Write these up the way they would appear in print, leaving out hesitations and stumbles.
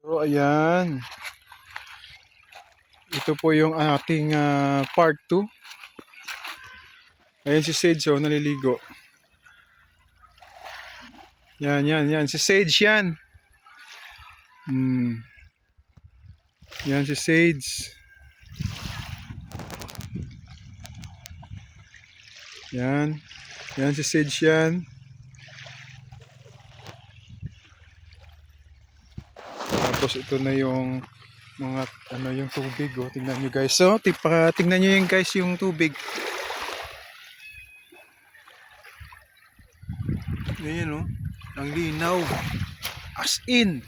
So ayan, ito po yung ating part 2. Ayan si Sage, oh, naliligo. Yan, si Sage yan. Yan si Sage. Yan si Sage yan. Tapos ito na yung mga yung tubig, oh. Tingnan niyo guys. So, tingnan niyo yung guys yung tubig. Ayan, oh. Ang linaw. As in.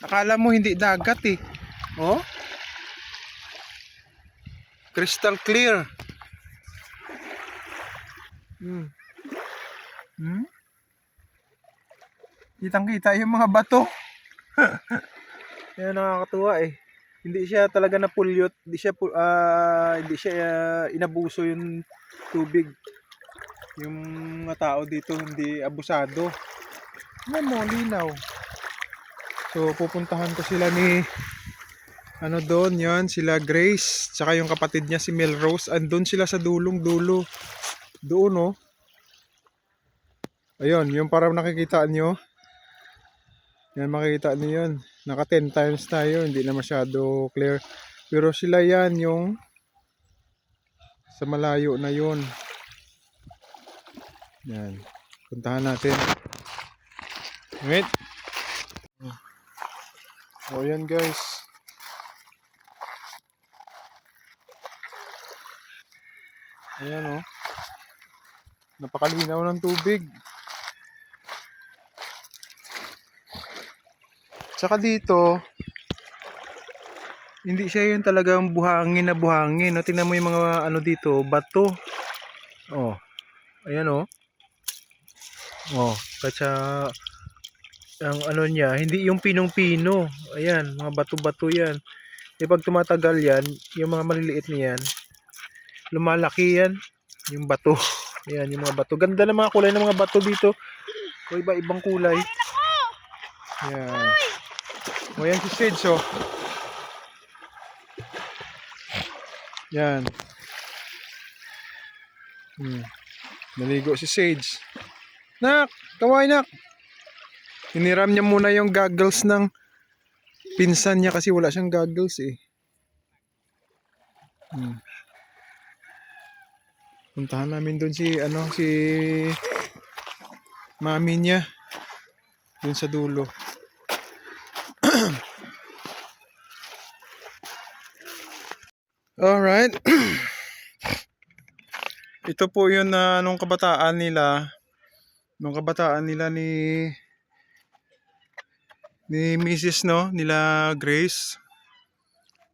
Akala mo hindi dagat eh. Oh? Crystal clear. Kitang-kita yung mga bato. Yan nakakatuwa eh. Hindi siya talaga napulyot, hindi siya inabuso yung tubig. Yung mga tao dito hindi abusado. Yan mo, linaw. So pupuntahan ko sila ni doon, yan sila Grace, tsaka yung kapatid niya si Melrose. Andun sila sa dulong-dulo. Doon, oh. Ayun, yung parang nakikita nyo. Yan, makikita nyo yun. Naka 10 times tayo, hindi na masyado clear. Pero sila yan yung sa malayo na yun. Yan. Puntahan natin. Wait. O yan guys. Ayan, oh. Napakalinaw ng tubig. Tsaka dito, hindi siya yung talagang buhangin na buhangin. No? Tingnan mo yung mga dito, bato. Oh. Ayan, oh. Oh, kasi ang niya, hindi yung pinong-pino. Ayan, mga bato-bato yan. E pag tumatagal yan, yung mga maliliit niyan, lumalaki yan. Yung bato. Ayan, yung mga bato. Ganda ng mga kulay ng mga bato dito. O iba-ibang kulay. Ayan. O yan si Sage, oh. Yan. Naligo si Sage. Nak! Kaway, nak! Hiniram niya muna yung goggles ng pinsan niya kasi wala siyang goggles eh. Puntahan namin doon si mami niya doon sa dulo. Alright. Ito po yun na nung kabataan nila ni Mrs. nila Grace.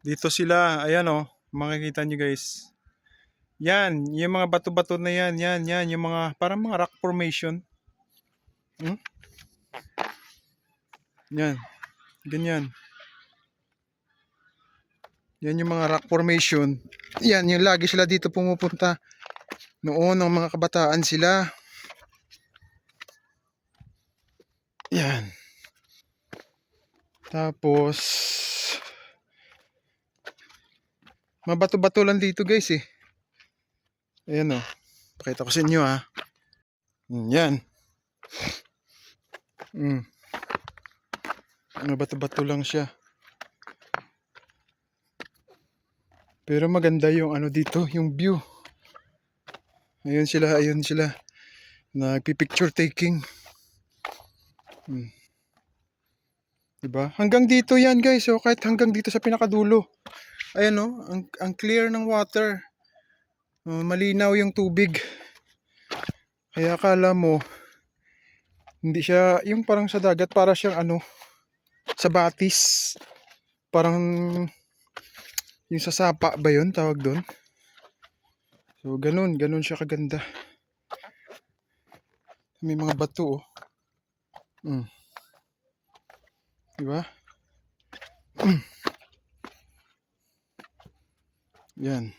Dito sila, ayan, oh, makikita nyo guys. Yan, yung mga bato-bato na yan, yung mga parang mga rock formation. Yan, ganyan. Yan yung mga rock formation. Yan, yung lagi sila dito pumupunta. Noon, ng mga kabataan sila. Yan. Tapos, mabato-bato lang dito guys eh. Ayan, oh. Pakita ko sa inyo, ha. Yan. Mabato-bato lang siya. Pero maganda yung dito, yung view. Ayun sila. Nagpi-picture taking. Diba? Hanggang dito yan guys, oh, kahit hanggang dito sa pinakadulo. Ayan, oh, ang clear ng water. Malinaw yung tubig. Kaya akala mo hindi siya yung parang sa dagat, para siyang sa batis. Parang yung sa sapa ba yun tawag doon? So ganun siya kaganda. May mga bato, oh. Diba? Yan.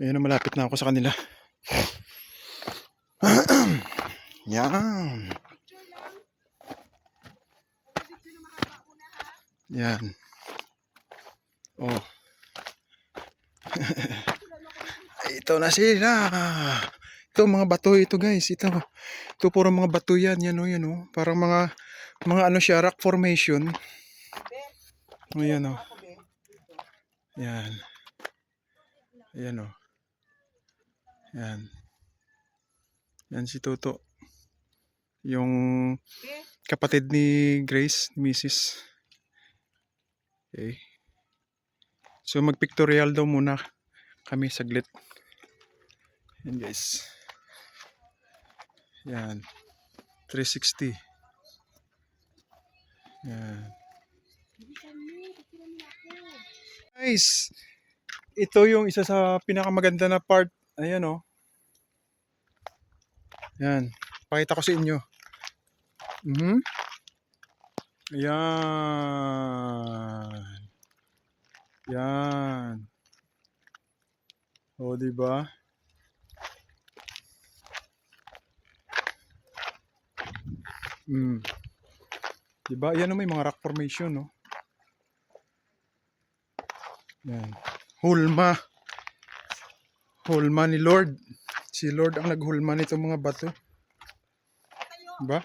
Ayan, malapit na ako sa kanila. Yan. Yan. Oh. Ito na sila. Ito mga bato ito guys. Ito puro mga bato yan. Yan oh. Parang mga ano siya, rock formation. Oh, yan oh. Yan. Ayan oh. Yan. Yan si Toto. Yung kapatid ni Grace, Mrs. Okay. So mag-pictorial daw muna kami saglit. Yan guys. Yan. 360. Yan. Guys, ito yung isa sa pinakamaganda na part. Ayan oh. Yan. Pakita ko sa inyo. Yan. Yan. O, diba? Diba? Yan o, may mga rock formation, no? Yan. Hulma. Hulma ni Lord. Si Lord ang naghulma nitong mga bato. Diba?